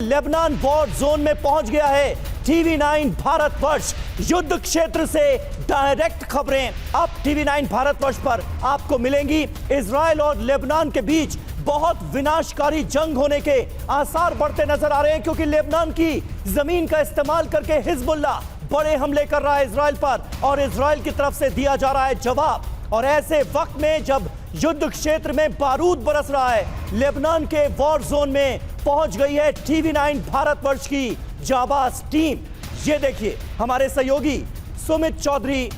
Lebanon war zone में पहुंच गया है। TV9 भारतवर्ष युद्ध क्षेत्र से डायरेक्ट खबरें अब TV9 भारतवर्ष पर आपको मिलेंगी। इजराइल और लेबनान के बीच बहुत विनाशकारी जंग होने के आसार बढ़ते नजर आ रहे हैं, क्योंकि लेबनान की जमीन का इस्तेमाल करके हिजबुल्लाह बड़े हमले कर रहा है इजराइल पर, और इजराइल की तरफ से दिया जा रहा है जवाब। और ऐसे वक्त में जब युद्ध क्षेत्र में बारूद बरस रहा है, लेबनान के वॉर जोन में पहुंच गई है TV9 भारतवर्ष की जाबाज टीम। ये देखिए, हमारे सहयोगी सुमित चौधरी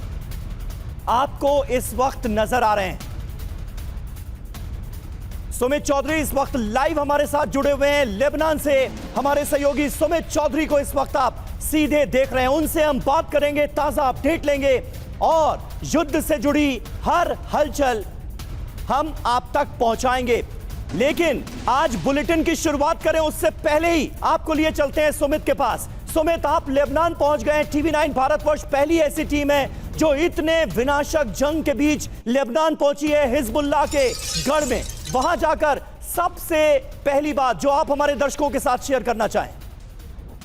आपको इस वक्त नजर आ रहे हैं। सुमित चौधरी इस वक्त लाइव हमारे साथ जुड़े हुए हैं लेबनान से। हमारे सहयोगी सुमित चौधरी को इस वक्त आप सीधे देख रहे हैं, उनसे हम बात करेंगे, ताजा अपडेट लेंगे और युद्ध से जुड़ी हर हलचल हम आप तक पहुंचाएंगे। लेकिन आज बुलेटिन की शुरुआत करें उससे पहले ही आपको लिए चलते हैं सुमित के पास। सुमित, आप लेबनान पहुंच गए हैं। TV9 भारतवर्ष पहली ऐसी टीम है जो इतने विनाशक जंग के बीच लेबनान पहुंची है, हिजबुल्लाह के गढ़ में। वहां जाकर सबसे पहली बात जो आप हमारे दर्शकों के साथ शेयर करना चाहें।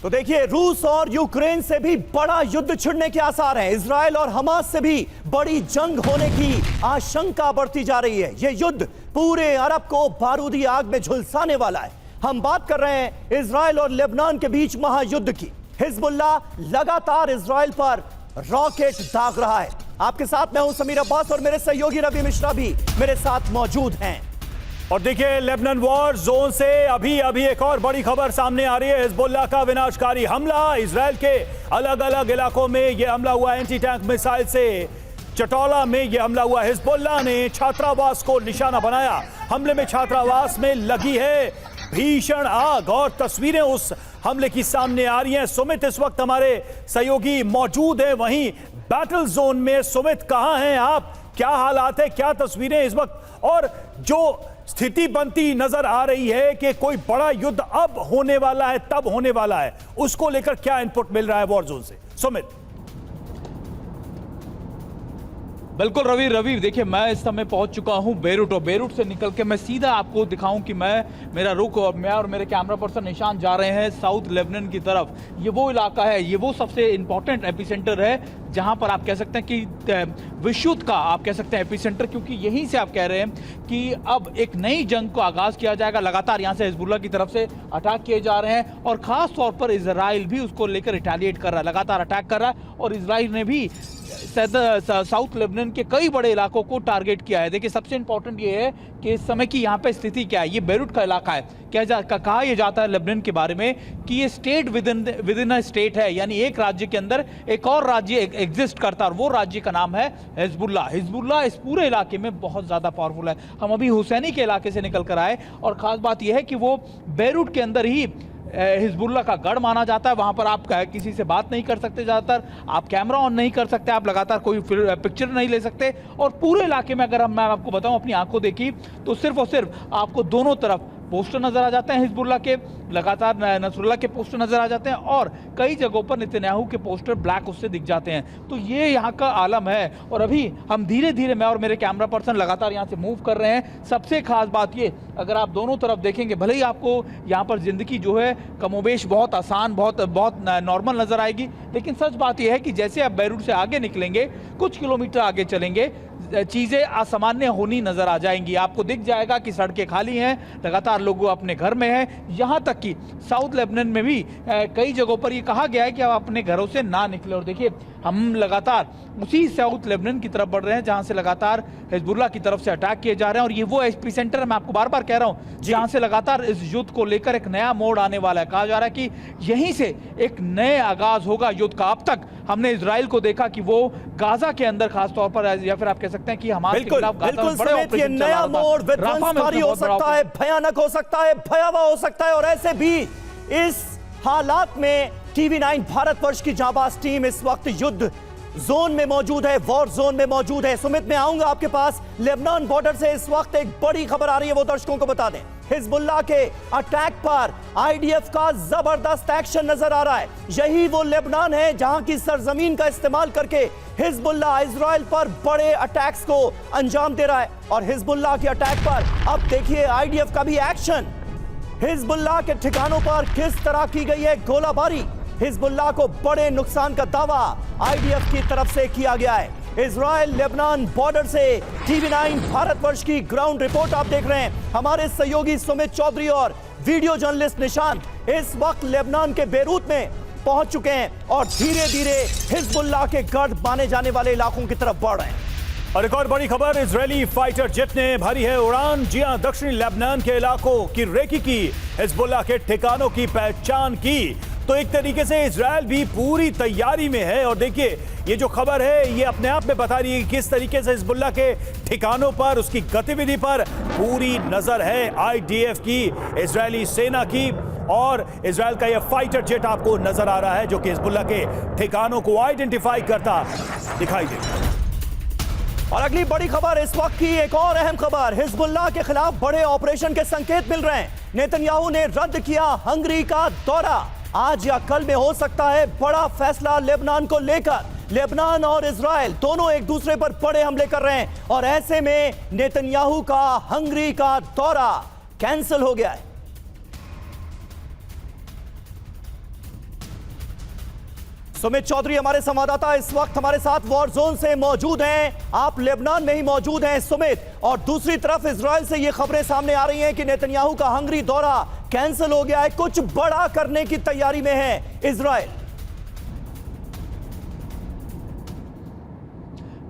तो देखिए, रूस और यूक्रेन से भी बड़ा युद्ध छिड़ने के आसार हैं। इजराइल और हमास से भी बड़ी जंग होने की आशंका बढ़ती जा रही है। यह युद्ध पूरे अरब को बारूदी आग में झुलसाने वाला है। हम बात कर रहे हैं इजराइल और लेबनान के बीच महायुद्ध की। हिजबुल्लाह लगातार इजराइल पर रॉकेट दाग रहा है। आपके साथ मैं हूं समीर अब्बास और मेरे सहयोगी रवि मिश्रा भी मेरे साथ मौजूद हैं। और देखिए, लेबनान वॉर जोन से अभी एक और बड़ी खबर सामने आ रही है। हिजबुल्लाह का विनाशकारी हमला। इजराइल के अलग अलग इलाकों में यह हमला हुआ। एंटी टैंक मिसाइल से चटौला में यह हमला हुआ। हिजबुल्लाह ने छात्रावास को निशाना बनाया। हमले में छात्रावास में लगी है भीषण आग और तस्वीरें उस हमले की सामने आ रही हैं। सुमित इस वक्त हमारे सहयोगी मौजूद है वहीं बैटल जोन में। सुमित, कहां हैं आप? क्या हालात है, क्या तस्वीरें इस वक्त, और जो स्थिति बनती नजर आ रही है कि कोई बड़ा युद्ध अब होने वाला है, तब होने वाला है, उसको लेकर क्या इनपुट मिल रहा है वॉर जोन से? सुमित। बिल्कुल रवि देखिए, मैं इस समय पहुंच चुका हूं बेरूट, और बेरूट से निकल के मैं सीधा आपको दिखाऊं कि मेरा रुख और मैं और मेरे कैमरा पर्सन निशान जा रहे हैं साउथ लेबनान की तरफ। ये वो इलाका है, ये वो सबसे इंपॉर्टेंट एपिसेंटर है जहां पर आप कह सकते हैं कि विश्व युद्ध का आप कह सकते हैं एपिसेंटर, क्योंकि यहीं से आप कह रहे हैं कि अब एक नई जंग को आगाज किया जाएगा। लगातार यहां से हिजबुल्लाह की तरफ से अटैक किए जा रहे हैं और खास तौर पर इजराइल भी उसको लेकर रिटेलिएट कर रहा है, लगातार अटैक कर रहा है। और इजराइल ने भी साउथ लेबनान के कई बड़े इलाकों को टारगेट किया है। देखिए, सबसे इंपॉर्टेंट ये है कि इस समय की यहाँ पे स्थिति क्या है। ये बेरूट का इलाका है। कहा यह जाता है लेबनान के बारे में कि ये state with in a state है, यानी एक राज्य के अंदर एक और राज्य एग्जिस्ट करता है, और वो राज्य का नाम है हिजबुल्लाह। हिजबुल्लाह इस पूरे इलाके में बहुत ज्यादा पावरफुल है। हम अभी हुसैनी के इलाके से निकल कर आए, और खास बात यह है कि वो बेरूट के अंदर ही हिजबुल्लाह का गढ़ माना जाता है। वहां पर आप किसी से बात नहीं कर सकते, ज़्यादातर आप कैमरा ऑन नहीं कर सकते, आप लगातार कोई पिक्चर नहीं ले सकते। और पूरे इलाके में अगर मैं आपको बताऊं, अपनी आंखों देखी तो सिर्फ और सिर्फ आपको दोनों तरफ पोस्टर नजर आ जाते हैं हिजबुल्लाह के, लगातार नसरुल्लाह के पोस्टर नजर आ जाते हैं, और कई जगहों पर नेतन्याहू के पोस्टर ब्लैक उससे दिख जाते हैं। तो ये यहाँ का आलम है। और अभी हम धीरे धीरे, मैं और मेरे कैमरा पर्सन लगातार यहाँ से मूव कर रहे हैं। सबसे खास बात ये, अगर आप दोनों तरफ देखेंगे, भले ही आपको यहाँ पर जिंदगी जो है कमोबेश बहुत आसान, बहुत नॉर्मल नजर आएगी, लेकिन सच बात यह है कि जैसे आप बेरूट से आगे निकलेंगे, कुछ किलोमीटर आगे चलेंगे, चीजें असामान्य होनी नजर आ जाएंगी। आपको दिख जाएगा कि सड़कें खाली हैं, लगातार लोग अपने घर में हैं। यहां तक कि साउथ लेबनान में भी कई जगहों पर यह कहा गया है कि आप अपने घरों से ना निकले। और देखिए, हम लगातार उसी साउथ लेबनान की तरफ बढ़ रहे हैं जहां से लगातार हिजबुल्लाह की तरफ से अटैक किए जा रहे हैं। और ये वो एपिसेंटर है, मैं आपको बार बार कह रहा हूं, जहां से लगातार इस युद्ध को लेकर एक नया मोड़ आने वाला है। कहा जा रहा है कि यहीं से एक नए आगाज होगा युद्ध का। अब तक हमने इजराइल को देखा कि वो गाजा के अंदर खासतौर पर, या फिर आप कह सकते हैं कि हमारे खिलाफ गाजा में बड़े ऑपरेशन चला रहा था। नया मोड़ विध्वंसकारी हो सकता है, भयानक हो सकता है, भयावह हो सकता है। और ऐसे भी इस हालात में TV9 भारतवर्ष की जाबाज टीम इस वक्त युद्ध जोन में मौजूद है, वॉर जोन में मौजूद है। सुमित, मैं आऊंगा आपके पास। लेबनान बॉर्डर से इस वक्त एक बड़ी खबर आ रही है, वो दर्शकों को बता दें। हिजबुल्लाह के अटैक पर IDF का जबरदस्त एक्शन नजर आ रहा है। यही वो लेबनान है जहां की सरजमीन का इस्तेमाल करके हिजबुल्लाह इजराइल पर बड़े अटैक्स को अंजाम दे रहा है। और हिजबुल्लाह के अटैक पर अब देखिए IDF का भी एक्शन। हिजबुल्लाह के ठिकानों पर किस तरह की गई है गोलाबारी। हिजबुल्लाह को बड़े नुकसान का दावा आईडीएफ की तरफ से किया गया है। इजराइल लेबनान बॉर्डर से टीवी9 भारतवर्ष की ग्राउंड रिपोर्ट आप देख रहे हैं। हमारे सहयोगी सुमित चौधरी और वीडियो जर्नलिस्ट निशांत इस वक्त लेबनान के बेरूत में पहुंच चुके हैं और धीरे धीरे हिजबुल्लाह के गढ़ माने जाने वाले इलाकों की तरफ बढ़ रहे हैं। और एक और बड़ी खबर, इजरायली फाइटर जेट ने भरी है उड़ान। जी हां, दक्षिणी लेबनान के इलाकों की रेकी की, हिजबुल्लाह के ठिकानों की पहचान की। तो एक तरीके से इजरायल भी पूरी तैयारी में है। और देखिए, ये जो खबर है ये अपने आप में बता रही है कि किस तरीके से हिजबुल्लाह के ठिकानों पर, उसकी गतिविधि पर पूरी नजर है आईडीएफ की, इजरायली सेना की। और इजरायल का यह फाइटर जेट आपको नजर आ रहा है जो कि हिजबुल्लाह के ठिकानों को आइडेंटिफाई करता दिखाई देता है। और अगली बड़ी खबर इस वक्त की एक और अहम खबर, हिजबुल्लाह के खिलाफ बड़े ऑपरेशन के संकेत मिल रहे हैं। नेतन्याहू ने रद्द किया हंगरी का दौरा। आज या कल में हो सकता है बड़ा फैसला लेबनान को लेकर। लेबनान और इजराइल दोनों एक दूसरे पर बड़े हमले कर रहे हैं और ऐसे में नेतन्याहू का हंगरी का दौरा कैंसिल हो गया है। सुमित चौधरी हमारे संवाददाता इस वक्त हमारे साथ वॉर जोन से मौजूद हैं। आप लेबनान में ही मौजूद हैं सुमित, और दूसरी तरफ इजराइल से ये खबरें सामने आ रही हैं कि नेतन्याहू का हंगरी दौरा कैंसिल हो गया है। कुछ बड़ा करने की तैयारी में है इजराइल।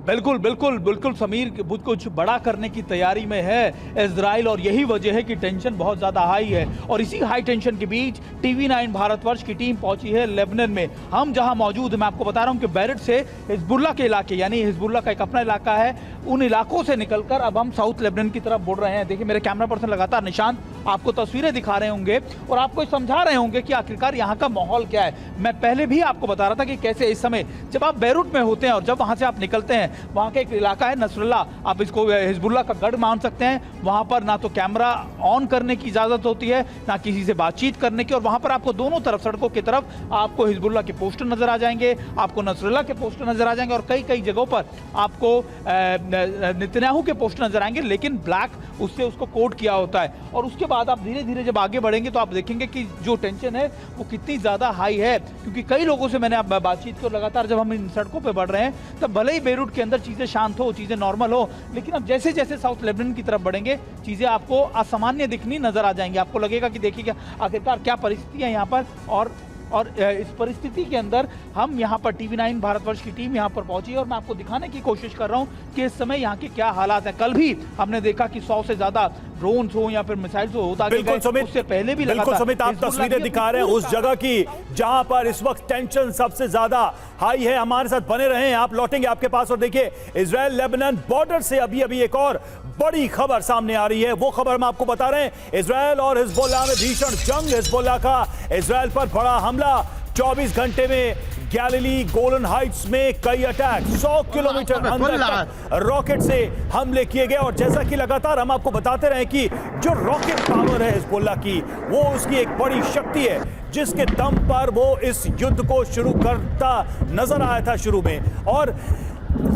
बिल्कुल बिल्कुल बिल्कुल समीर, कुछ बड़ा करने की तैयारी में है इजराइल, और यही वजह है कि टेंशन बहुत ज़्यादा हाई है। और इसी हाई टेंशन के बीच टीवी9 भारतवर्ष की टीम पहुंची है लेबनान में। हम जहां मौजूद हैं, मैं आपको बता रहा हूं कि बेरुट से हिजबुल्लाह के इलाके, यानी हिजबुल्लाह का एक अपना इलाका है, उन इलाकों से निकलकर अब हम साउथ लेबनान की तरफ बढ़ रहे हैं। देखिए, मेरे कैमरा पर्सन लगातार निशांत आपको तस्वीरें दिखा रहे होंगे और आपको समझा रहे होंगे कि आखिरकार यहाँ का माहौल क्या है। मैं पहले भी आपको बता रहा था कि कैसे इस समय जब आप बेरुट में होते हैं और जब वहाँ से आप निकलते हैं, वहाँ का एक इलाका है नसरुल्ला, आप इसको हिजबुल्लाह का गढ़ मान सकते हैं। वहाँ पर ना तो कैमरा ऑन करने की इजाज़त होती है, ना किसी से बातचीत करने की, और वहाँ पर आपको दोनों तरफ, सड़कों की तरफ आपको हिजबुल्लाह के पोस्टर नजर आ जाएंगे, आपको नसरुल्लाह के पोस्टर नजर आ जाएंगे, और कई कई जगहों पर आपको नेतन्याहू के पोस्टर नजर आएंगे, लेकिन ब्लैक उससे उसको कोड किया होता है। और उसके बाद आप धीरे धीरे जब आगे बढ़ेंगे तो आप देखेंगे कि जो टेंशन है वो कितनी ज़्यादा हाई है, क्योंकि कई लोगों से मैंने बातचीत की, लगातार जब हम इन सड़कों पर बढ़ रहे हैं तब भले ही बेरूट के अंदर चीज़ें शांत हो, चीज़ें नॉर्मल हो, लेकिन अब जैसे जैसे साउथ लेबनान की तरफ बढ़ेंगे चीज़ें आपको असामान्य दिखनी नजर आ जाएंगी। आपको लगेगा कि देखिए आखिरकार क्या परिस्थिति है यहाँ पर। और इस परिस्थिति के अंदर हम यहाँ पर टीवी9 भारतवर्ष की टीम यहाँ पर पहुंची है और मैं आपको दिखाने की कोशिश कर रहा हूँ कि इस समय यहाँ के क्या हालात हैं। कल भी हमने देखा कि 100 से ज्यादा ड्रोन्स हो या फिर मिसाइल्स हो होता गया, उससे पहले भी बिल्कुल सुमित, आप तस्वीरें दिखा रहे हैं उस जगह की जहां पर इस वक्त टेंशन सबसे ज्यादा हाई है। हमारे साथ बने रहे, आप लौटेंगे आपके पास। और देखिए, इजराइल लेबनान बॉर्डर से अभी अभी एक और बड़ी खबर सामने आ रही है। वो खबर हम आपको बता रहे हैं, इजराइल और हिजबुल्लाह में भीषण जंग। हिजबुल्लाह का इजराइल पर बड़ा हमला, 24 घंटे में गैलिली गोलन हाइट्स में कई अटैक, 100 किलोमीटर अंदर तक रॉकेट से हमले किए गए। और जैसा कि लगातार हम आपको बताते रहे कि जो रॉकेट पावर है हिजबुल्लाह की, वो उसकी एक बड़ी शक्ति है जिसके दम पर वो इस युद्ध को शुरू करता नजर आया था शुरू में। और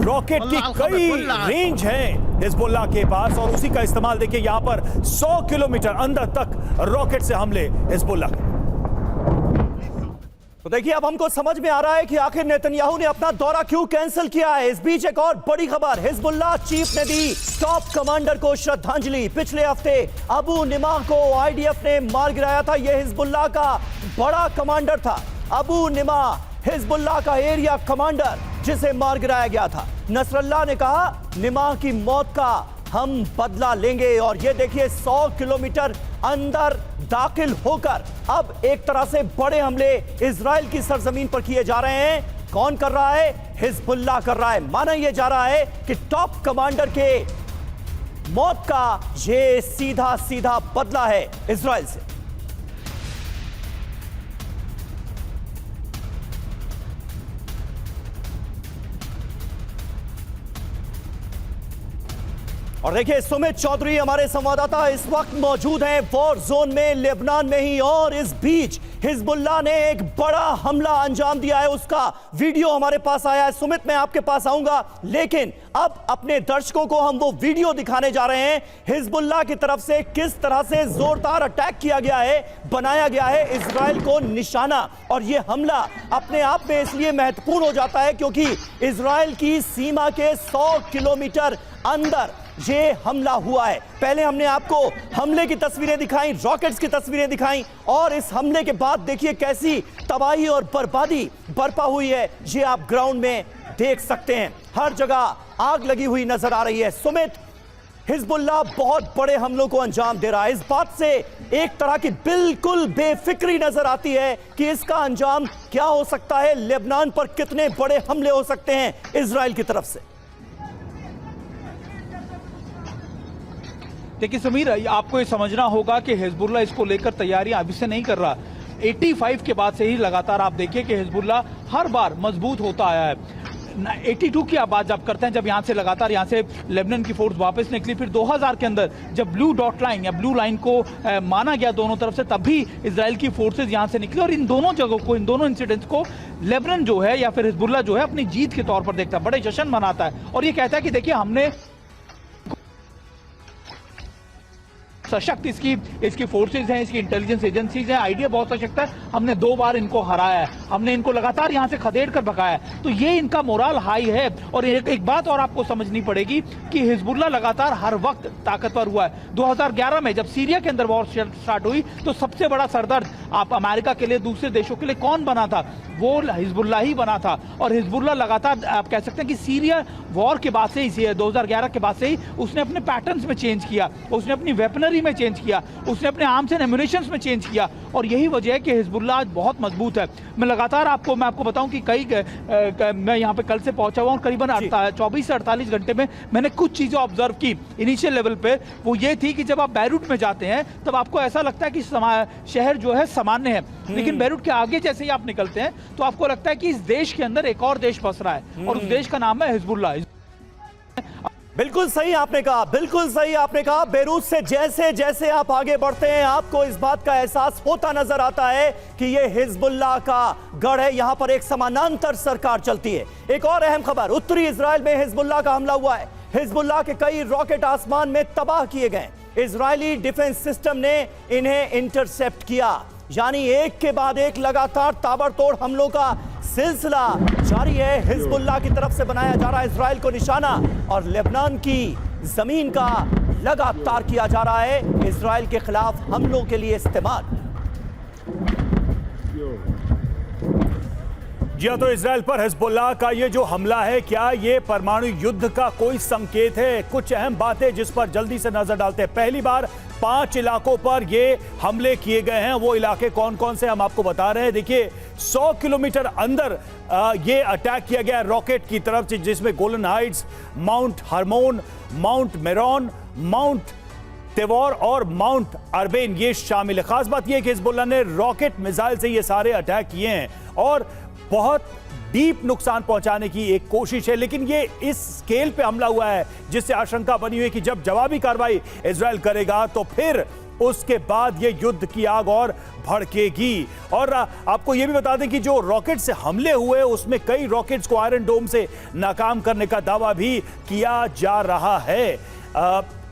रॉकेट की कई रेंज है हिजबुल्लाह के पास और उसी का इस्तेमाल देखिए यहां पर 100 किलोमीटर अंदर तक रॉकेट से हमले हिजबुल्लाह के। तो देखिए, अब हमको समझ में आ रहा है कि आखिर नेतन्याहू ने अपना दौरा क्यों कैंसिल किया है। इस बीच एक और बड़ी खबर, हिजबुल्लाह चीफ ने दी टॉप कमांडर को श्रद्धांजलि। पिछले हफ्ते अबू निमा को आईडीएफ ने मार गिराया था। यह हिजबुल्लाह का बड़ा कमांडर था। अबू निमा हिजबुल्लाह का एरिया कमांडर जिसे मार गिराया गया था। नसरल्लाह ने कहा, निमा की मौत का हम बदला लेंगे। और ये देखिए, 100 किलोमीटर अंदर दाखिल होकर अब एक तरह से बड़े हमले इजराइल की सरजमीन पर किए जा रहे हैं। कौन कर रहा है? हिजबुल्लाह कर रहा है। माना यह जा रहा है कि टॉप कमांडर के मौत का ये सीधा सीधा बदला है इजराइल से। और देखिए सुमित चौधरी हमारे संवाददाता इस वक्त मौजूद हैं वॉर जोन में लेबनान में ही, और इस बीच हिजबुल्लाह ने एक बड़ा हमला अंजाम दिया है, उसका वीडियो हमारे पास आया है। सुमित, मैं आपके पास आऊंगा, लेकिन अब अपने दर्शकों को हम वो वीडियो दिखाने जा रहे हैं हिजबुल्लाह की तरफ से किस तरह से जोरदार अटैक किया गया है, बनाया गया है इजराइल को निशाना। और ये हमला अपने आप में इसलिए महत्वपूर्ण हो जाता है क्योंकि इजराइल की सीमा के 100 किलोमीटर अंदर ये हमला हुआ है। पहले हमने आपको हमले की तस्वीरें दिखाई, रॉकेट्स की तस्वीरें दिखाई, और इस हमले के बाद देखिए कैसी तबाही और बर्बादी बरपा हुई है, ये आप ग्राउंड में देख सकते हैं। हर जगह आग लगी हुई नजर आ रही है। सुमित, हिजबुल्लाह बहुत बड़े हमलों को अंजाम दे रहा है। इस बात से एक तरह की बिल्कुल बेफिक्री नजर आती है कि इसका अंजाम क्या हो सकता है, लेबनान पर कितने बड़े हमले हो सकते हैं इजराइल की तरफ से। देखिए समीर, आपको ये समझना होगा कि हिजबुल्लाह इसको लेकर तैयारियां अभी से नहीं कर रहा। 85 के बाद से ही लगातार आप देखिए कि हिजबुल्लाह हर बार मजबूत होता आया है। 82 की आप बात जब करते हैं, जब यहाँ से लगातार यहाँ से लेबनान की फोर्स वापस निकली, फिर 2000 के अंदर जब ब्लू डॉट लाइन या ब्लू लाइन को माना गया दोनों तरफ से, तब भी इजराइल की फोर्सेज यहाँ से निकली। और इन दोनों जगहों को, इन दोनों इंसिडेंट्स को लेबनान जो है या फिर हिजबुल्लाह जो है अपनी जीत के तौर पर देखता है, बड़े जश्न मनाता है और ये कहता है कि देखिए हमने सशक्त इसकी फोर्सेज हैं, इसकी इंटेलिजेंस एजेंसीज हैं, आइडिया बहुत सशक्त है, हमने 2 बार इनको हराया है, हमने इनको लगातार यहां से खदेड़ कर भगाया है। तो ये इनका मोराल हाई है। और एक बात और आपको समझनी पड़ेगी कि हिजबुल्लाह लगातार हर वक्त ताकतवर हुआ है। 2011 में जब सीरिया के अंदर वॉर स्टार्ट हुई तो सबसे बड़ा सरदर्द आप अमेरिका के लिए, दूसरे देशों के लिए कौन बना था? वो हिजबुल्लाह ही बना था। और हिजबुल्लाह लगातार आप कह सकते हैं कि सीरिया वॉर के बाद से ही, 2011 के बाद से ही उसने अपने पैटर्न्स में चेंज किया, उसने अपनी वेपनरी में चेंज किया, उसने अपने आर्म्स एंड एम्युनिशंस में चेंज किया। और यही वजह है कि हिजबुल्लाह आज बहुत मजबूत है। मैं लगातार मैं आपको बताऊं कि मैं यहाँ पे कल से पहुंचा हुआ हूँ, करीबन 24 से 48 घंटे में मैंने कुछ चीजें ऑब्जर्व की इनिशियल लेवल पे। वो ये थी कि जब आप बैरूट में जाते हैं तब आपको ऐसा लगता है कि शहर जो है सामान्य है, लेकिन बैरूट के आगे जैसे ही आप निकलते हैं तो आपको लगता है कि इस देश के अंदर एक और देश बस रहा है और उस देश का नाम है हिजबुल्लाह। बिल्कुल सही आपने कहा, बिल्कुल सही आपने कहा। बेरूत से जैसे जैसे आप आगे बढ़ते हैं आपको इस बात का एहसास होता नजर आता है कि ये हिजबुल्लाह का गढ़ है, यहां पर एक समानांतर सरकार चलती है। एक और अहम खबर, उत्तरी इजराइल में हिजबुल्लाह का हमला हुआ है। हिजबुल्लाह के कई रॉकेट आसमान में तबाह किए गए। इजरायली डिफेंस सिस्टम ने इन्हें इंटरसेप्ट किया, यानी एक के बाद एक लगातार ताबड़तोड़ हमलों का सिलसिला जारी है। हिजबुल्लाह की तरफ से बनाया जा रहा है इजराइल को निशाना, और लेबनान की जमीन का लगातार किया जा रहा है इजराइल के खिलाफ हमलों के लिए इस्तेमाल। जी हाँ, तो इजराइल पर हिजबुल्लाह का ये जो हमला है, क्या ये परमाणु युद्ध का कोई संकेत है? कुछ अहम बातें जिस पर जल्दी से नजर डालते हैं। पहली बार 5 इलाकों पर ये हमले किए गए हैं। वो इलाके कौन कौन से हम आपको बता रहे हैं। देखिए 100 किलोमीटर अंदर ये अटैक किया गया रॉकेट की तरफ से, जिसमें Golan Heights, Mount Hermon, Mount Meron, Mount Tavor और माउंट अरबेन ये शामिल है। खास बात यह है कि हिजबुल्लाह ने रॉकेट मिसाइल से ये सारे अटैक किए हैं और बहुत डीप नुकसान पहुंचाने की एक कोशिश है। लेकिन ये इस स्केल पे हमला हुआ है जिससे आशंका बनी हुई है कि जब जवाबी कार्रवाई इजराइल करेगा तो फिर उसके बाद ये युद्ध की आग और भड़केगी। और आपको ये भी बता दें कि जो रॉकेट से हमले हुए उसमें कई रॉकेट्स को आयरन डोम से नाकाम करने का दावा भी किया जा रहा है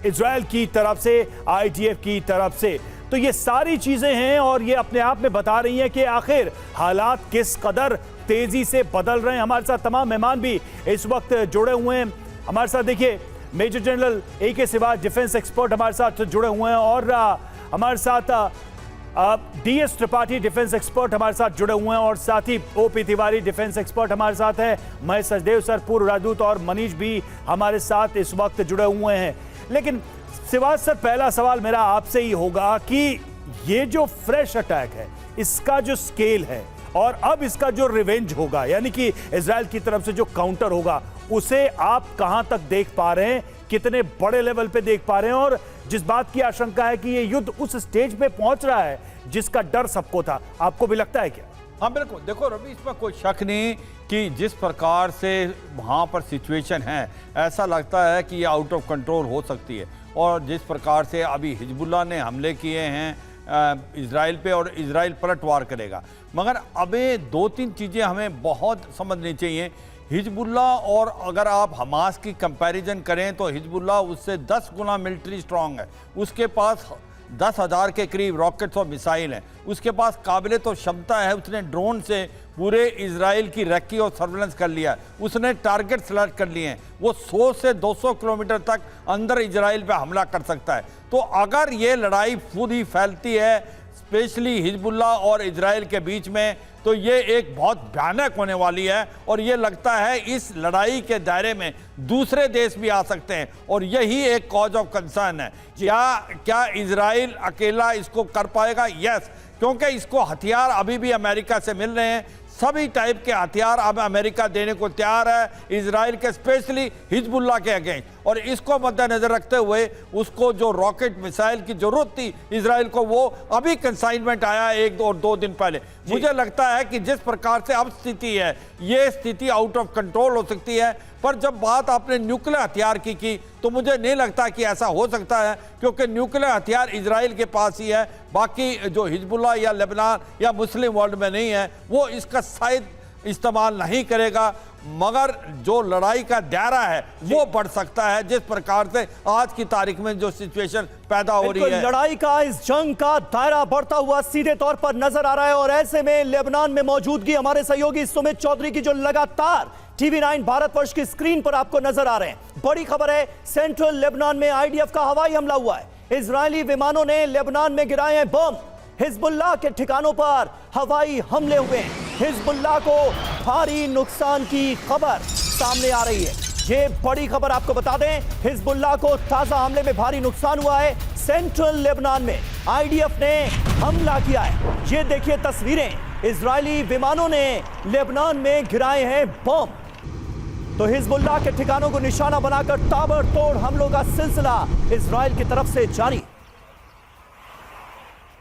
इजराइल की तरफ से, IDF की तरफ से। तो ये सारी चीजें हैं और ये अपने आप में बता रही हैं कि आखिर हालात किस कदर तेजी से बदल रहे हैं। हमारे साथ तमाम मेहमान भी इस वक्त जुड़े हुए हैं। हमारे साथ देखिए major general AK Siwach defence expert हमारे साथ जुड़े हुए हैं, और हमारे साथ DS त्रिपाठी डिफेंस एक्सपर्ट हमारे साथ जुड़े हुए हैं, और साथ ही OP तिवारी डिफेंस एक्सपर्ट हमारे साथ है, महेश सचदेव सर पूर्व राजदूत, और मनीष भी हमारे साथ इस वक्त जुड़े हुए हैं। लेकिन सिवाज सर, पहला सवाल मेरा आपसे ही होगा कि ये जो फ्रेश अटैक है, इसका जो स्केल है और अब इसका जो रिवेंज होगा, यानी कि इजराइल की तरफ से जो काउंटर होगा, उसे आप कहां तक देख पा रहे हैं? कितने बड़े लेवल पे देख पा रहे हैं और जिस बात की आशंका है कि ये युद्ध उस स्टेज पे पहुंच रहा है जिसका डर सबको था, आपको भी लगता है क्या? हाँ बिल्कुल, देखो रवि, इसमें कोई शक नहीं कि जिस प्रकार से वहाँ पर सिचुएशन है, ऐसा लगता है कि ये आउट ऑफ कंट्रोल हो सकती है। और जिस प्रकार से अभी हिजबुल्लाह ने हमले किए हैं इजराइल पे और इजराइल पलटवार करेगा, मगर अभी दो तीन चीज़ें हमें बहुत समझनी चाहिए। हिजबुल्लाह और अगर आप हमास की कंपैरिजन करें तो हिजबुल्लाह उससे 10 गुना मिलिट्री स्ट्रांग है। उसके पास 10,000 के करीब रॉकेट्स और मिसाइल हैं। उसके पास काबिलियत और क्षमता है, उसने ड्रोन से पूरे इजराइल की रेकी और सर्वेलेंस कर लिया है। उसने टारगेट सेलेक्ट कर लिए हैं। वो 100 से 200 किलोमीटर तक अंदर इजराइल पे हमला कर सकता है। तो अगर ये लड़ाई पूरी फैलती है, स्पेशली हिजबुल्लाह और इजराइल के बीच में, तो ये एक बहुत भयानक होने वाली है। और ये लगता है इस लड़ाई के दायरे में दूसरे देश भी आ सकते हैं और यही एक कॉज ऑफ कंसर्न है। क्या इजराइल अकेला इसको कर पाएगा? यस, क्योंकि इसको हथियार अभी भी अमेरिका से मिल रहे हैं। सभी टाइप के हथियार अब अमेरिका देने को तैयार है इजराइल के, स्पेशली हिजबुल्लाह के अगेंस्ट। और इसको मद्देनजर रखते हुए उसको जो रॉकेट मिसाइल की जरूरत थी इजराइल को, वो अभी कंसाइनमेंट आया 1 और 2 दिन पहले। मुझे लगता है कि जिस प्रकार से अब स्थिति है, ये स्थिति आउट ऑफ कंट्रोल हो सकती है। पर जब बात आपने न्यूक्लियर हथियार की तो मुझे नहीं लगता कि ऐसा हो सकता है, क्योंकि न्यूक्लियर हथियार इजराइल के पास ही है। बाकी जो हिजबुल्लाह या लेबनान या मुस्लिम वर्ल्ड में नहीं है, वो इसका शायद इस्तेमाल नहीं करेगा। मगर जो लड़ाई का दायरा है वो बढ़ सकता है, जिस प्रकार से आज की तारीख में जो सिचुएशन पैदा हो रही है। लड़ाई का, इस जंग का दायरा बढ़ता हुआ सीधे तौर पर नजर आ रहा है। और ऐसे में लेबनान में मौजूदगी हमारे सहयोगी सुमित चौधरी की, जो लगातार TV9 भारतवर्ष की स्क्रीन पर आपको नजर आ रहे हैं। बड़ी खबर है, सेंट्रल लेबनान में IDF का हवाई हमला हुआ है। इजरायली विमानों ने लेबनान में गिराए हैं बम। हिजबुल्लाह के ठिकानों पर हवाई हमले हुए हैं। हिजबुल्लाह को भारी नुकसान की खबर सामने आ रही है। ये बड़ी खबर आपको बता दें, हिजबुल्लाह को ताजा हमले में भारी नुकसान हुआ है। सेंट्रल लेबनान में IDF ने हमला किया है। ये देखिए तस्वीरें, इजरायली विमानों ने लेबनान में गिराए हैं बम। तो हिजबुल्लाह के ठिकानों को निशाना बनाकर ताबड़तोड़ हमलों का सिलसिला इजराइल की तरफ से जारी।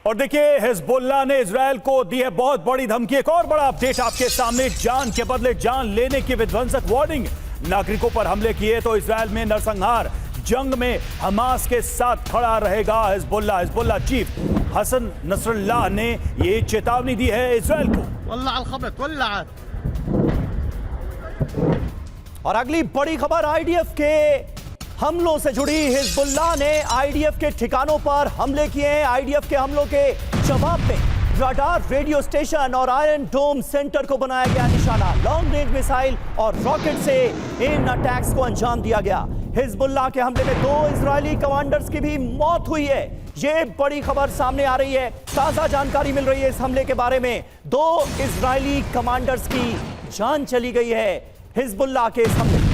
और देखिए, हिजबुल्लाह ने इजराइल को दी है बहुत बड़ी धमकी। एक और बड़ा अपडेट आपके सामने, जान के बदले जान लेने की विध्वंसक वार्निंग। नागरिकों पर हमले किए तो इजराइल में नरसंहार। जंग में हमास के साथ खड़ा रहेगा Hezbollah. Hezbollah chief Hassan Nasrallah ने ये चेतावनी दी है इजराइल को। और अगली बड़ी खबर IDF के हमलों से जुड़ी। हिजबुल्लाह ने IDF के ठिकानों पर हमले किए हैं। IDF के हमलों के जवाब में रडार, रेडियो स्टेशन और आयरन डोम सेंटर को बनाया गया निशाना। लॉन्ग रेंज मिसाइल और रॉकेट से इन अटैक्स को अंजाम दिया गया। हिजबुल्लाह के हमले में 2 इजरायली कमांडर्स की भी मौत हुई है। ये बड़ी खबर सामने आ रही है। ताजा जानकारी मिल रही है इस हमले के बारे में। 2 इजरायली कमांडर्स की जान चली गई है हिजबुल्लाह के इस हमले।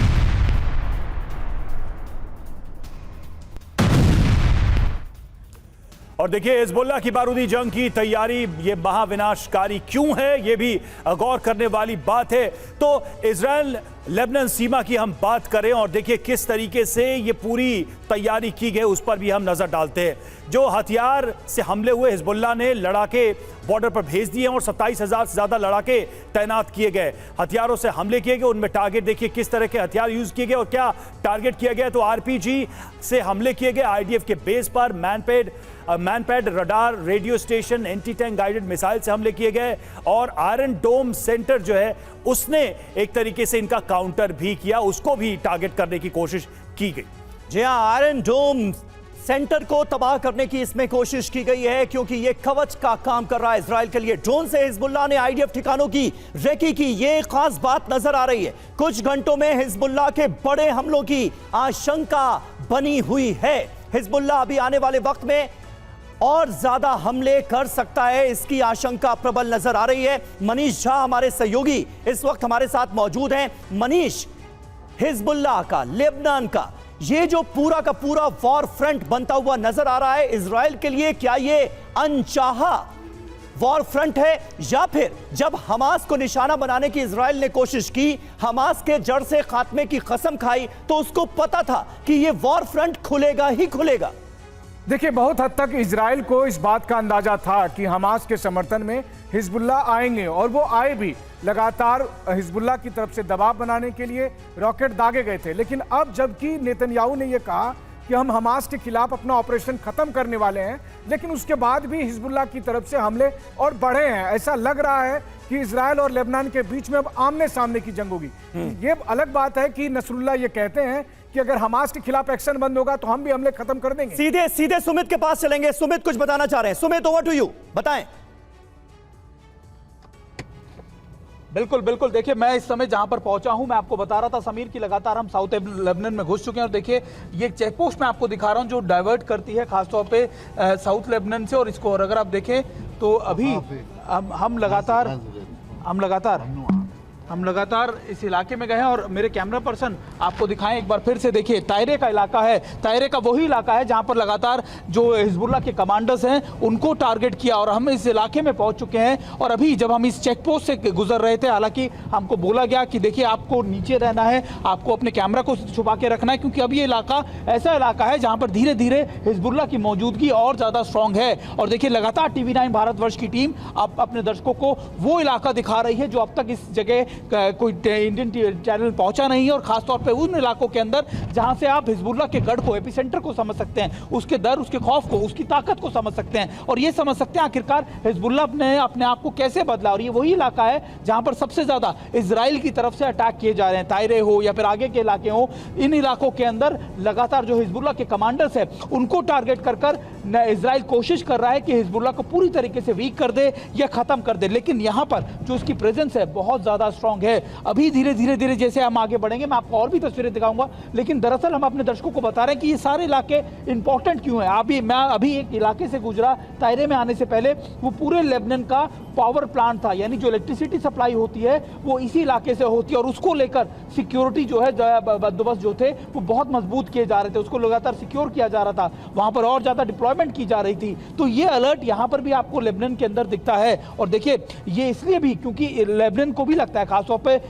और देखिए, हिजबुल्लाह की बारूदी जंग की तैयारी ये महाविनाशकारी क्यों है, ये भी गौर करने वाली बात है। तो इजराइल लेबनान सीमा की हम बात करें और देखिए किस तरीके से ये पूरी तैयारी की गई, उस पर भी हम नजर डालते हैं। जो हथियार से हमले हुए, हिजबुल्लाह ने लड़ाके बॉर्डर पर भेज दिए और 27,000 से ज्यादा लड़ाके तैनात किए गए। हथियारों से हमले किए गए, उनमें टारगेट देखिए किस तरह के हथियार यूज किए गए और क्या टारगेट किया गया। तो RPG से हमले किए गए IDF के बेस पर। MANPAD, radar, radio station, anti tank guided missile से हमले किए गए। और आयरन डोम सेंटर जो है, उसने एक तरीके से इनका काउंटर भी किया, उसको भी टारगेट करने की कोशिश की गई। जी हां, आयरन डोम सेंटर को तबाह करने की इसमें कोशिश की गई है, क्योंकि यह कवच का काम कर रहा है इजराइल के लिए। ड्रोन से हिजबुल्लाह ने IDF ठिकानों की रेकी की, ये खास बात नजर आ रही है। कुछ घंटों में हिजबुल्लाह के बड़े हमलों की आशंका बनी हुई है। हिजबुल्लाह अभी आने वाले वक्त में और ज्यादा हमले कर सकता है, इसकी आशंका प्रबल नजर आ रही है। मनीष झा हमारे सहयोगी इस वक्त हमारे साथ मौजूद हैं। मनीष, हिजबुल्लाह का, लेबनान का ये जो पूरा का पूरा वॉर फ्रंट बनता हुआ नजर आ रहा है इजराइल के लिए, क्या ये अनचाहा वॉर फ्रंट है, या फिर जब हमास को निशाना बनाने की इजराइल ने कोशिश की, हमास के जड़ से खात्मे की कसम खाई, तो उसको पता था कि यह वॉर फ्रंट खुलेगा ही खुलेगा। देखिए, बहुत हद तक इजराइल को इस बात का अंदाजा था कि हमास के समर्थन में हिजबुल्लाह आएंगे, और वो आए भी। लगातार हिजबुल्लाह की तरफ से दबाव बनाने के लिए रॉकेट दागे गए थे। लेकिन अब जबकि नेतन्याहू ने यह कहा कि हम हमास के खिलाफ अपना ऑपरेशन खत्म करने वाले हैं, लेकिन उसके बाद भी हिजबुल्लाह की तरफ से हमले और बढ़े हैं। ऐसा लग रहा है कि इजराइल और लेबनान के बीच में अब आमने सामने की जंग होगी। ये अलग बात है कि नसरुल्लाह ये कहते हैं कि अगर हमास के खिलाफ एक्शन बंद होगा तो हम भी हमले खत्म कर देंगे। सीधे सीधे सुमित के पास चलेंगे। सुमित कुछ बताना चाह रहे हैं। सुमित, ओवर टू यू, बताएं। बिल्कुल बिल्कुल, देखिए मैं इस समय जहां पर पहुंचा हूं, मैं आपको बता रहा था समीर की लगातार हम साउथ लेबनान में घुस चुके हैं। और देखिए ये चेक पोस्ट मैं आपको दिखा रहा हूं जो डाइवर्ट करती है खासतौर पे साउथ लेबनान से। और इसको और अगर आप देखें तो अभी हम लगातार इस इलाके में गए हैं। और मेरे कैमरा पर्सन आपको दिखाएं एक बार फिर से, देखिए तायरे का इलाका है। तायरे का वही इलाका है जहां पर लगातार जो हिजबुल्लाह के कमांडर्स हैं उनको टारगेट किया, और हम इस इलाके में पहुंच चुके हैं। और अभी जब हम इस चेक पोस्ट से गुजर रहे थे, हालांकि हमको बोला गया कि देखिए आपको नीचे रहना है, आपको अपने कैमरा को छुपा के रखना है, क्योंकि अभी ये इलाका ऐसा इलाका है जहां पर धीरे धीरे हिजबुल्लाह की मौजूदगी और ज्यादा स्ट्रांग है। और देखिए लगातार TV9 भारतवर्ष की टीम अब अपने दर्शकों को वो इलाका दिखा रही है जो अब तक इस जगह कोई इंडियन चैनल पहुंचा नहीं है। और खासतौर पे उन इलाकों के अंदर जहां से आप हिजबुल्लाह के गढ़ को, एपिसेंटर को समझ सकते हैं, उसके डर, उसके खौफ को, उसकी ताकत को समझ सकते हैं, और ये समझ सकते हैं आखिरकार हिजबुल्लाह ने अपने आप को कैसे बदला। और ये वही इलाका है जहां पर सबसे ज्यादा इजराइल की तरफ से अटैक किए जा रहे हैं, तायरे हो या फिर आगे के इलाके हो। इन इलाकों के अंदर लगातार जो हिजबुल्लाह के कमांडर्स है उनको टारगेट कर इजराइल कोशिश कर रहा है कि हिजबुल्लाह को पूरी तरीके से वीक कर दे या खत्म कर दे। लेकिन यहां पर जो उसकी प्रेजेंस है बहुत ज्यादा स्ट्रांग है। अभी धीरे धीरे जैसे हम आगे बढ़ेंगे मैं आपको और भी तस्वीरें दिखाऊंगा, लेकिन दरअसल हम अपने दर्शकों को बता रहे हैं कि ये सारे इलाके इंपॉर्टेंट क्यों है। मैं अभी एक इलाके से गुजरा, तायरे में आने से पहले, वो पूरे लेबनान का पावर प्लांट था, यानी जो इलेक्ट्रिसिटी सप्लाई होती है वो इसी इलाके से होती है। और उसको लेकर सिक्योरिटी जो है, बंदोबस्त जो थे वो बहुत मजबूत किए जा रहे थे, उसको लगातार सिक्योर किया जा रहा था, वहां पर और ज्यादा डिप्लॉयमेंट की जा रही थी। तो ये अलर्ट यहां पर भी आपको लेबनान के अंदर दिखता है। और देखिए ये इसलिए भी क्योंकि लेबनान को भी लगता है खासतौर पर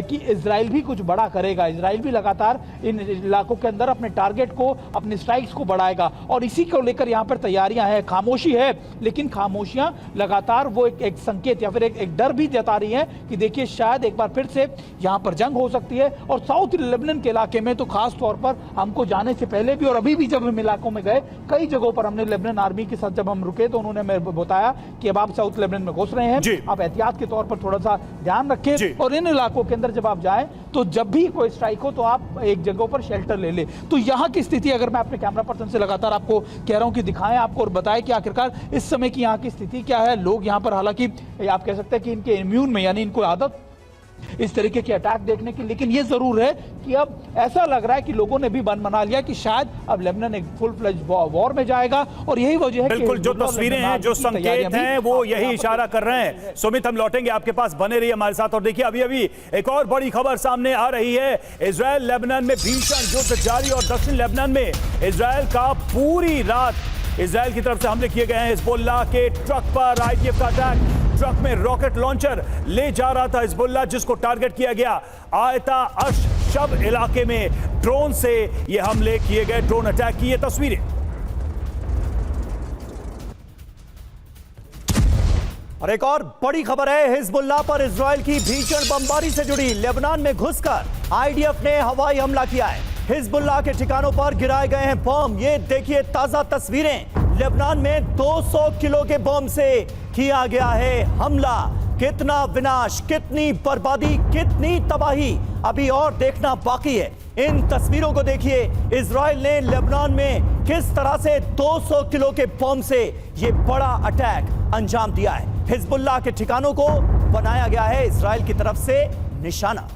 कि इजराइल भी कुछ बड़ा करेगा। इजराइल भी लगातार इन इलाकों के अंदर अपने टारगेट को, अपने स्ट्राइक्स को बढ़ाएगा, और इसी को लेकर यहां पर तैयारियां हैं। खामोशी है, लेकिन खामोशियां लगातार वो एक संकेत या फिर एक डर भी जता रही है कि देखिए शायद एक बार फिर से यहां पर जंग हो सकती है। और साउथ लेबनान के इलाके में तो खास तौर पर हमको जाने से पहले भी और अभी भी जब हम इलाकों में गए, कई जगहों पर हमने लेबनान आर्मी के साथ जब हम रुके तो उन्होंने हमें बताया कि अब आप साउथ लेबनान में घुस रहे हैं, आप एहतियात के तौर पर थोड़ा सा ध्यान रखें, और इन इलाकों के अंदर जब आप जाएं तो जब भी कोई स्ट्राइक हो तो आप एक जगह पर शेल्टर ले ले। तो यहां की स्थिति अगर मैं अपने कैमरा पर्सन से लगातार आपको कह रहा हूं कि दिखाएं आपको और बताएं कि आखिरकार इस समय की यहां की स्थिति क्या है। लोग यहां पर, हालांकि आप कह सकते हैं कि इनके इम्यून में, यानी इनको आदत इस तरीके के अटैक देखने की, लेकिन ये जरूर है कि अब ऐसा लग रहा है कि लोगों ने भी मन बना लिया कि शायद अब लेबनान एक फुल फ्लेज वॉर में जाएगा। और यही वजह है बिल्कुल, जो तस्वीरें हैं, जो संकेत हैं, वो यही इशारा कर रहे हैं। सुमित, हम लौटेंगे आपके पास, बने रहिए हमारे साथ। और देखिए अभी एक और बड़ी खबर सामने आ रही है। इजराइल लेबनान में भीषण युद्ध जारी, और दक्षिण लेबनान में इजराइल का पूरी रात इजराइल की तरफ से हमले किए गए हैं। हिजबुल्लाह के ट्रक पर IDF का अटैक, ट्रक में रॉकेट लॉन्चर ले जा रहा था हिजबुल्लाह, जिसको टारगेट किया गया। आयता अश शब इलाके में ड्रोन से ये हमले किए गए, ड्रोन अटैक की ये तस्वीरें। और एक और बड़ी खबर है हिजबुल्लाह पर इजराइल की भीषण बमबारी से जुड़ी। लेबनान में घुसकर IDF ने हवाई हमला किया है। हिजबुल्लाह के ठिकानों पर गिराए गए हैं बम। ये देखिए ताजा तस्वीरें। लेबनान में 200 किलो के बम से किया गया है हमला। कितना विनाश, कितनी बर्बादी, कितनी तबाही अभी और देखना बाकी है। इन तस्वीरों को देखिए, इजराइल ने लेबनान में किस तरह से 200 किलो के बम से ये बड़ा अटैक अंजाम दिया है। हिजबुल्लाह के ठिकानों को बनाया गया है इजराइल की तरफ से निशाना।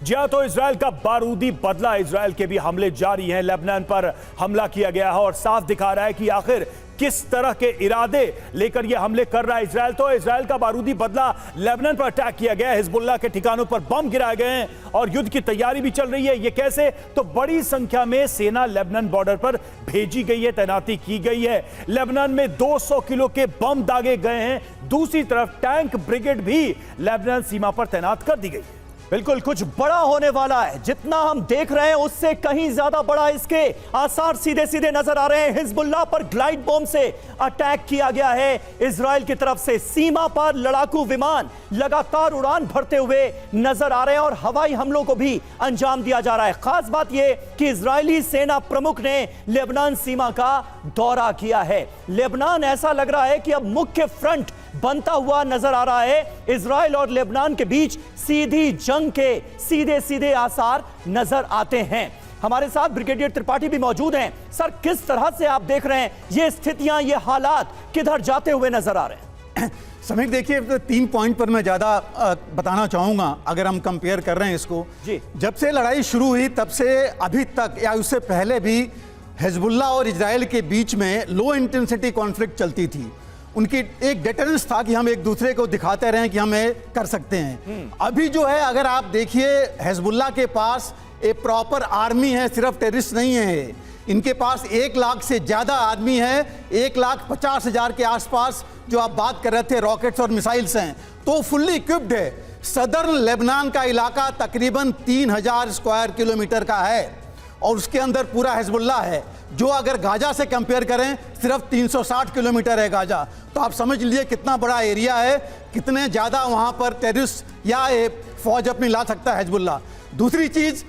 जी हां, तो इजराइल का बारूदी बदला, इजराइल के भी हमले जारी हैं। लेबनान पर हमला किया गया है और साफ दिखा रहा है कि आखिर किस तरह के इरादे लेकर यह हमले कर रहा है इजराइल। तो इजराइल का बारूदी बदला, लेबनान पर अटैक किया गया, हिजबुल्लाह के ठिकानों पर बम गिराए गए हैं और युद्ध की तैयारी भी चल रही है। ये कैसे? तो बड़ी संख्या में सेना लेबनान बॉर्डर पर भेजी गई है, तैनाती की गई है। लेबनान में 200 किलो के बम दागे गए हैं। दूसरी तरफ टैंक ब्रिगेड भी लेबनान सीमा पर तैनात कर दी गई है। बिल्कुल कुछ बड़ा होने वाला है। जितना हम देख रहे हैं उससे कहीं ज्यादा बड़ा इसके आसार सीधे सीधे नजर आ रहे हैं। हिजबुल्लाह पर ग्लाइड बॉम्ब से अटैक किया गया है इजराइल की तरफ से। सीमा पर लड़ाकू विमान लगातार उड़ान भरते हुए नजर आ रहे हैं और हवाई हमलों को भी अंजाम दिया जा रहा है। खास बात यह कि इजरायली सेना प्रमुख ने लेबनान सीमा का दौरा किया है। लेबनान ऐसा लग रहा है कि अब मुख्य फ्रंट बनता हुआ नजर आ रहा है। इजराइल और लेबनान के बीच सीधी जंग के सीधे सीधे आसार नजर आते हैं। हमारे साथ ब्रिगेडियर त्रिपाठी भी मौजूद हैं। सर, किस तरह से आप देख रहे हैं ये स्थितियां, ये हालात किधर जाते हुए नजर आ रहे हैं? समीर, देखिए 3 पॉइंट पर मैं ज़्यादा बताना चाहूँगा। अगर हम कंपेयर कर रहे हैं इसको जी, जब से लड़ाई शुरू हुई तब से अभी तक या उससे पहले भी हिजबुल्लाह और इजराइल के बीच में लो इंटेंसिटी कॉन्फ्लिक्ट चलती थी। उनकी एक डेटरेंस था कि हम एक दूसरे को दिखाते रहें कि हम ये कर सकते हैं। अभी जो है, अगर आप देखिए, हिजबुल्लाह के पास एक प्रॉपर आर्मी है, सिर्फ टेररिस्ट नहीं है। इनके पास 1 लाख से ज़्यादा आदमी है, 1,50,000 के आसपास जो आप बात कर रहे थे रॉकेट्स और मिसाइल्स हैं, तो फुल्ली इक्विप्ड है। सदर्न लेबनान का इलाका तकरीबन 3,000 स्क्वायर किलोमीटर का है और उसके अंदर पूरा हिजबुल्लाह है। जो अगर गाजा से कंपेयर करें, सिर्फ 360 किलोमीटर है गाजा। तो आप समझ लीजिए कितना बड़ा एरिया है, कितने ज़्यादा वहाँ पर टेररिस्ट या फौज अपनी ला सकता है हिजबुल्लाह। दूसरी चीज़,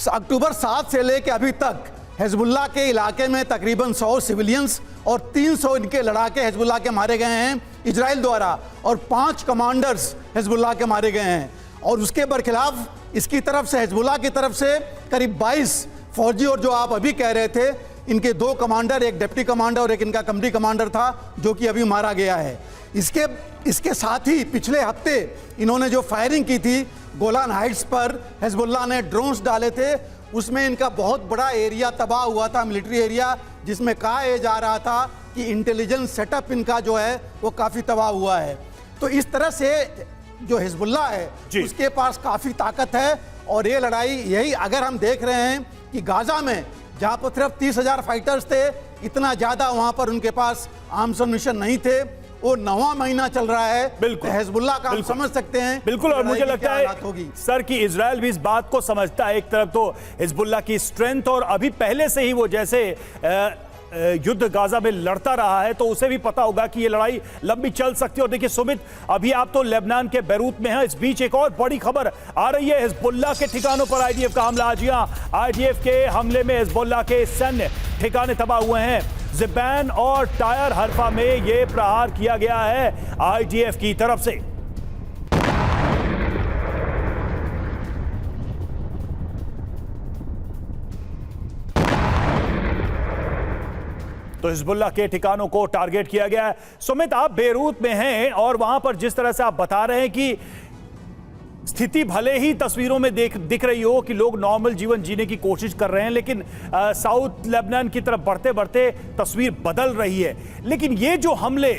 अक्टूबर 7 से लेकर अभी तक हिजबुल्लाह के इलाके में तकरीबन 100 सिविलियंस और 300 इनके लड़ाके हिजबुल्लाह के मारे गए हैं इजराइल द्वारा, और 5 कमांडर्स हिजबुल्लाह के मारे गए हैं। और उसके बरखिलाफ इसकी तरफ से, हिजबुल्लाह की तरफ से करीब 22 फौजी, और जो आप अभी कह रहे थे, इनके 2 कमांडर, एक डिप्टी कमांडर और एक इनका कंपनी कमांडर था, जो कि अभी मारा गया है। इसके साथ ही पिछले हफ्ते इन्होंने जो फायरिंग की थी गोलान हाइट्स पर, हिजबुल्लाह ने ड्रोन्स डाले थे, उसमें इनका बहुत बड़ा एरिया तबाह हुआ था, मिलिट्री एरिया, जिसमें कहा जा रहा था कि इंटेलिजेंस सेटअप इनका जो है वो काफ़ी तबाह हुआ है। तो इस तरह से जो हिजबुल्लाह है उसके पास काफ़ी ताकत है। और ये लड़ाई, यही अगर हम देख रहे हैं कि गाजा में जहाँ पर सिर्फ 30,000 फाइटर्स थे, इतना ज़्यादा वहाँ पर उनके पास आर्म्स एम्युनिशन नहीं थे। वो 9वां महीना चल रहा है। बिल्कुल हिजबुल्लाह का हम समझ सकते हैं। बिल्कुल, और मुझे लगता है सर कि इजराइल भी इस बात को समझता है। एक तरफ तो हिजबुल्लाह की स्ट्रेंथ, और अभी पहले से ही वो जैसे युद्ध गाजा में लड़ता रहा है, तो उसे भी पता होगा कि ये लड़ाई लंबी चल सकती है। और देखिए सुमित, अभी आप तो लेबनान के बैरूत में हैं, इस बीच एक और बड़ी खबर आ रही है। हिजबुल्लाह के ठिकानों पर आईडीएफ का हमला। आज यहाँ आईडीएफ के हमले में हिजबुल्लाह के सैन्य ठिकाने तबाह हुए हैं। ज़िबैन और टायर हरफा में ये प्रहार किया गया है आईडीएफ की तरफ से। तो हिजबुल्लाह के ठिकानों को टारगेट किया गया है। सुमित, आप बेरूत में हैं और वहां पर जिस तरह से आप बता रहे हैं कि स्थिति भले ही तस्वीरों में दिख रही हो कि लोग नॉर्मल जीवन जीने की कोशिश कर रहे हैं, लेकिन साउथ लेबनान की तरफ बढ़ते बढ़ते तस्वीर बदल रही है। लेकिन ये जो हमले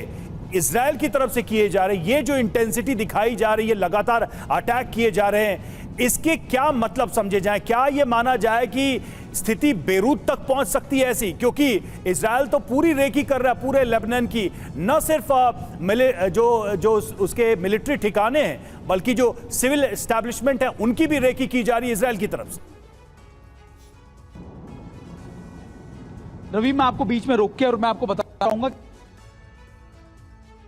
इजराइल की तरफ से किए जा रहे हैं, ये जो इंटेंसिटी दिखाई जा रही है, लगातार अटैक किए जा रहे हैं, इसके क्या मतलब समझे जाएं? क्या ये माना जाए कि स्थिति बेरूत तक पहुंच सकती है ऐसी? क्योंकि इजराइल तो पूरी रेकी कर रहा है पूरे लेबनान की, न सिर्फ जो उसके मिलिट्री ठिकाने हैं, बल्कि जो सिविल एस्टैब्लिशमेंट है उनकी भी रेकी की जा रही है इजराइल की तरफ से। रवि, मैं आपको बीच में रोक के और मैं आपको बताऊंगा,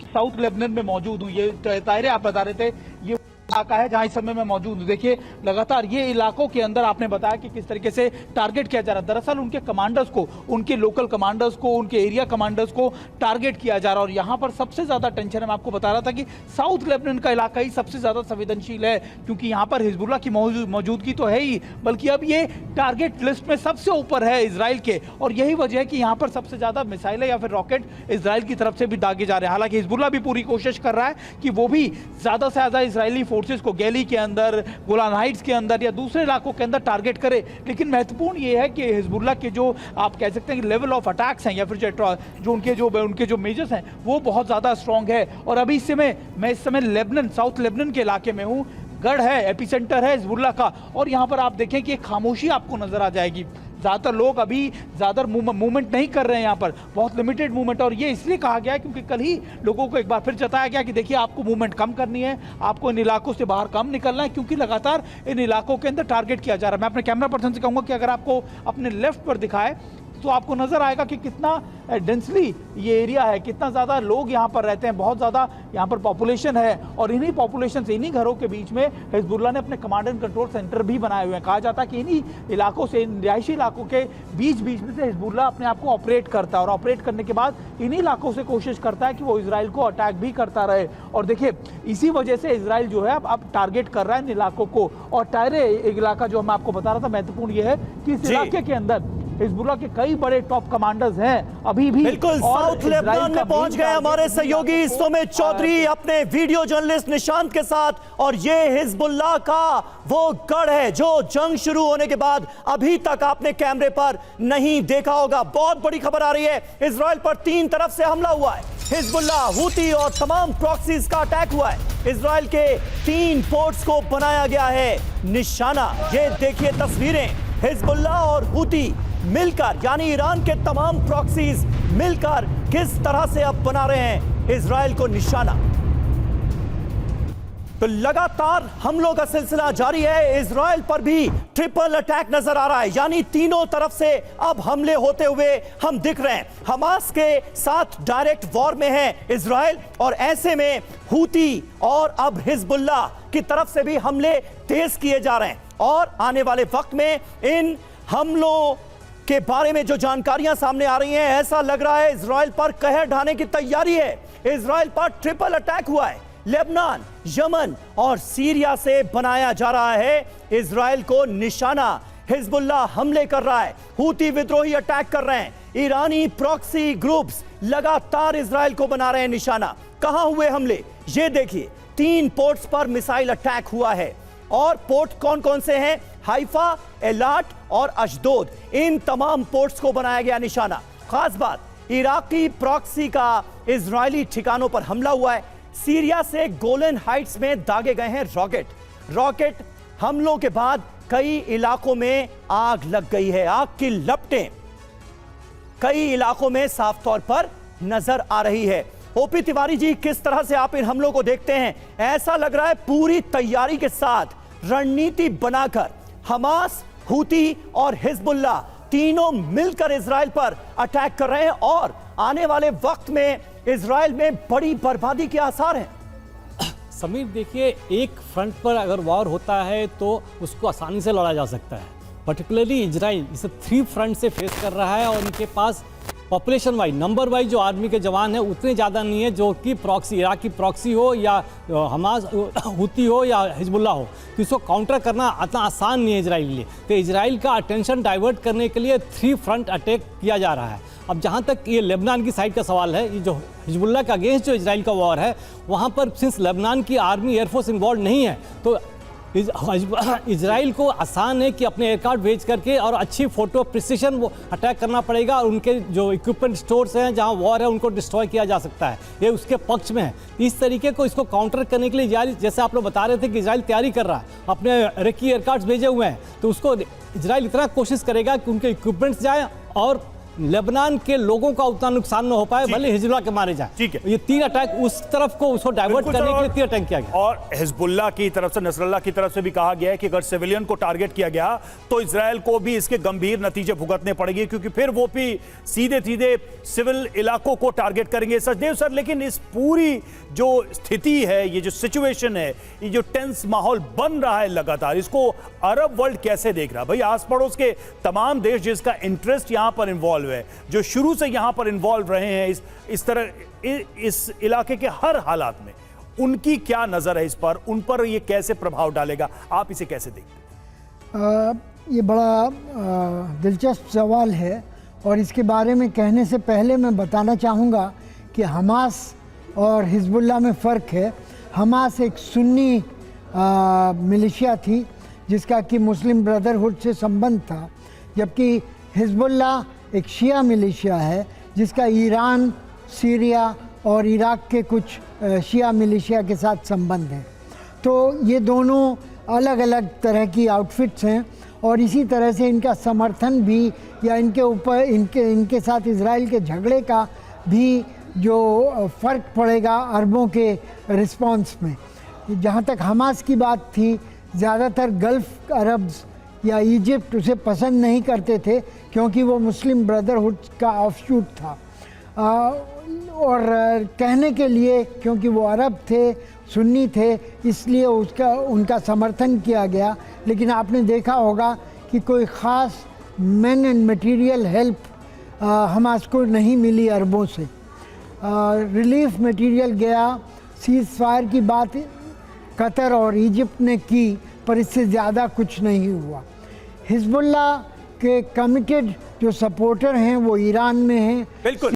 साउथ लेबनान में मौजूद हूं। ये तायरे आप बता रहे थे, ये इलाका है जहां इस समय मैं मौजूद हूं। देखिए लगातार ये इलाकों के अंदर आपने बताया कि किस तरीके से टारगेट किया जा रहा है। दरअसल उनके कमांडर्स को, उनके लोकल कमांडर्स को, उनके एरिया कमांडर्स को टारगेट किया जा रहा है। और यहां पर सबसे ज्यादा टेंशन है, मैं आपको बता रहा था कि साउथ लेबनान का इलाका ही सबसे ज्यादा संवेदनशील है, क्योंकि यहां पर हिजबुल्लाह की मौजूदगी तो है ही, बल्कि अब ये टारगेट लिस्ट में सबसे ऊपर है इजराइल के। और यही वजह है कि यहां पर सबसे ज्यादा मिसाइलें या फिर रॉकेट इजराइल की तरफ से भी दागे जा रहे हैं। हालांकि हिजबुल्लाह भी पूरी कोशिश कर रहा है कि वो भी ज्यादा से ज्यादा इजरायली फोर्सेस को गैली के अंदर, गोलान हाइट्स के अंदर या दूसरे इलाकों के अंदर टारगेट करे। लेकिन महत्वपूर्ण ये है कि हिजबुल्लाह के जो आप कह सकते हैं कि लेवल ऑफ अटैक्स हैं या फिर जो उनके जो मेजर्स हैं वो बहुत ज़्यादा स्ट्रॉन्ग है। और अभी इस समय मैं लेबनान, साउथ लेबनान के इलाके में हूँ। गढ़ है, एपिसेंटर है हिजबुल्लाह का, और यहाँ पर आप देखें कि एक खामोशी आपको नजर आ जाएगी। ज़्यादातर लोग अभी ज़्यादा मूवमेंट नहीं कर रहे हैं, यहाँ पर बहुत लिमिटेड मूवमेंट। और ये इसलिए कहा गया है क्योंकि कल ही लोगों को एक बार फिर जताया गया कि देखिए आपको मूवमेंट कम करनी है, आपको इन इलाकों से बाहर कम निकलना है, क्योंकि लगातार इन इलाकों के अंदर टारगेट किया जा रहा है। मैं अपने कैमरा पर्सन से कहूँगा कि अगर आपको अपने लेफ्ट पर दिखाए तो आपको नजर आएगा कि कितना डेंसली ये एरिया है, कितना ज़्यादा लोग यहाँ पर रहते हैं, बहुत ज़्यादा यहाँ पर पॉपुलेशन है। और इन्हीं पॉपुलेशन से, इन्हीं घरों के बीच में हिजबुल्लाह ने अपने कमांड एंड कंट्रोल सेंटर भी बनाए हुए हैं। कहा जाता है कि इन्हीं इलाकों से, इन रिहायशी इलाकों के बीच बीच में से हिजबुल्लाह अपने आप को ऑपरेट करता है, और ऑपरेट करने के बाद इन्हीं इलाकों से कोशिश करता है कि वो इजराइल को अटैक भी करता रहे। और देखिए इसी वजह से इजराइल जो है अब टारगेट कर रहा है इन इलाकों को। और टायरे इलाका जो मैं आपको बता रहा था, महत्वपूर्ण ये है कि इस इलाके के अंदर हिजबुल्लाह के कई बड़े टॉप कमांडर्स हैं अभी भी। बिल्कुल साउथ लेबनान में पहुंच गए हमारे सहयोगी सुमित चौधरी अपने वीडियो जर्नलिस्ट निशांत के साथ, और ये हिजबुल्लाह का वो गढ़ है जो जंग शुरू होने के बाद अभी तक आपने कैमरे पर नहीं देखा होगा। बहुत बड़ी खबर आ रही है, इजराइल पर 3 तरफ से हमला हुआ है। हिजबुल्लाह, हूती और तमाम प्रॉक्सीज का अटैक हुआ है। इजराइल के 3 पोर्ट्स को बनाया गया है निशाना। ये देखिए तस्वीरें, हिजबुल्लाह और हूती मिलकर, यानी ईरान के तमाम प्रॉक्सीज मिलकर किस तरह से अब बना रहे हैं इजराइल को निशाना। तो लगातार हमलों का सिलसिला जारी है। इजराइल पर भी ट्रिपल अटैक नजर आ रहा है, यानी तीनों तरफ से अब हमले होते हुए हम दिख रहे हैं। हमास के साथ डायरेक्ट वॉर में है इजराइल, और ऐसे में हूती और अब हिजबुल्लाह की तरफ से भी हमले तेज किए जा रहे हैं। और आने वाले वक्त में इन हमलों के बारे में जो जानकारियां सामने आ रही हैं, ऐसा लग रहा है इजराइल पर कहर ढाने की तैयारी है। इजराइल पर ट्रिपल अटैक हुआ है। लेबनान, यमन और सीरिया से बनाया जा रहा है इजराइल को निशाना। हिजबुल्लाह हमले कर रहा है, हूती विद्रोही अटैक कर रहे हैं, ईरानी प्रॉक्सी ग्रुप्स लगातार इजराइल को बना रहे हैं निशाना। कहां हुए हमले? ये देखिए, 3 पोर्ट्स पर मिसाइल अटैक हुआ है। और पोर्ट कौन कौन से हैं? हाइफा, एलाट और अशदोद। इन तमाम पोर्ट्स को बनाया गया निशाना। खास बात, इराकी प्रॉक्सी का इजरायली ठिकानों पर हमला हुआ है। सीरिया से गोलन हाइट्स में दागे गए हैं रॉकेट हमलों के बाद कई इलाकों में आग लग गई है। आग की लपटें कई इलाकों में साफ तौर पर नजर आ रही है। ओपी तिवारी जी, किस तरह से आप इन हमलों को देखते हैं? ऐसा लग रहा है पूरी तैयारी के साथ रणनीति बनाकर हमास, हूती और हिजबुल्लाह तीनों मिलकर इजराइल पर अटैक कर रहे हैं, और आने वाले वक्त में इजराइल में बड़ी बर्बादी के आसार हैं। समीर, देखिए, एक फ्रंट पर अगर वॉर होता है तो उसको आसानी से लड़ा जा सकता है। पर्टिकुलरली इजराइल इसे 3 फ्रंट से फेस कर रहा है, और उनके पास पॉपुलेशन वाइज, नंबर वाइज जो आर्मी के जवान हैं उतने ज़्यादा नहीं है जो कि प्रॉक्सी, इराक की प्रॉक्सी हो या हमास, हूती हो या हिजबुल्लाह हो, तो इसको काउंटर करना इतना आसान नहीं है इजराइल के लिए। तो इजराइल का अटेंशन डाइवर्ट करने के लिए 3 फ्रंट अटैक किया जा रहा है। अब जहाँ तक ये लेबनान की साइड का सवाल है, ये जो हिजबुल्लाह का अगेंस्ट जो इजराइल का वॉर है, वहाँ पर सिंस लेबनान की आर्मी एयरफोर्स इन्वॉल्व नहीं है, तो इजराइल को आसान है कि अपने एयरक्राफ्ट भेज करके और अच्छी फोटो प्रिसिशन वो अटैक करना पड़ेगा, और उनके जो इक्विपमेंट स्टोर्स हैं जहां वॉर है उनको डिस्ट्रॉय किया जा सकता है। ये उसके पक्ष में है। इस तरीके को इसको काउंटर करने के लिए इजराइल, जैसे आप लोग बता रहे थे कि इजराइल तैयारी कर रहा है, अपने इराकी एयरक्राफ्ट भेजे हुए हैं, तो उसको इजराइल इतना कोशिश करेगा कि उनके इक्विपमेंट्स जाए और लेबनान के लोगों का उतना नुकसान न हो पाए, भले हिजबुल्लाह के मारे जाए। ठीक है, ये 3 अटैक उस तरफ को उसको डाइवर्ट करने के लिए 3 अटैक किया गया। और हिजबुल्लाह की तरफ से, नसरल्लाह की तरफ से भी कहा गया है कि अगर सिविलियन को टारगेट किया गया तो इजराइल को भी इसके गंभीर नतीजे भुगतने पड़ेंगे, क्योंकि फिर वो भी सीधे सीधे सिविल इलाकों को टारगेट करेंगे। सचदेव सर, लेकिन इस पूरी जो स्थिति है, ये जो सिचुएशन है, ये जो टेंस माहौल बन रहा है लगातार, इसको अरब वर्ल्ड कैसे देख रहा है? भाई, आस पड़ोस के तमाम देश जिसका इंटरेस्ट यहां पर इन्वॉल्व है, जो शुरू से यहां पर इन्वॉल्व रहे हैं इस तरह इस इलाके के हर हालात में, उनकी क्या नजर है इस पर? उन पर ये कैसे प्रभाव डालेगा? आप इसे कैसे देखते हैं? ये बड़ा दिलचस्प सवाल है, और इसके बारे में कहने से पहले मैं बताना चाहूँगा कि हमास और हिजबुल्लाह में फ़र्क है। हमास एक सुन्नी मिलिशिया थी जिसका कि मुस्लिम ब्रदरहुड से संबंध था, जबकि हिजबुल्ला एक शिया मिलिशिया है जिसका ईरान, सीरिया और इराक के कुछ शिया मिलिशिया के साथ संबंध है। तो ये दोनों अलग अलग तरह की आउटफिट्स हैं और इसी तरह से इनका समर्थन भी या इनके ऊपर इनके साथ इजराइल के झगड़े का भी जो फ़र्क पड़ेगा अरबों के रिस्पांस में। जहाँ तक हमास की बात थी, ज़्यादातर गल्फ़ अरब्स या इजिप्ट उसे पसंद नहीं करते थे क्योंकि वो मुस्लिम ब्रदरहुड का ऑफशूट था, और कहने के लिए क्योंकि वो अरब थे, सुन्नी थे, इसलिए उनका समर्थन किया गया। लेकिन आपने देखा होगा कि कोई ख़ास man and material help Hamas को नहीं मिली अरबों से। रिलीफ मटेरियल गया, सीज़ फायर की बात कतर और इजिप्ट ने की, पर इससे ज़्यादा कुछ नहीं हुआ। हिजबुल्ला के कमिटेड जो सपोर्टर हैं वो ईरान में हैं। बिल्कुल।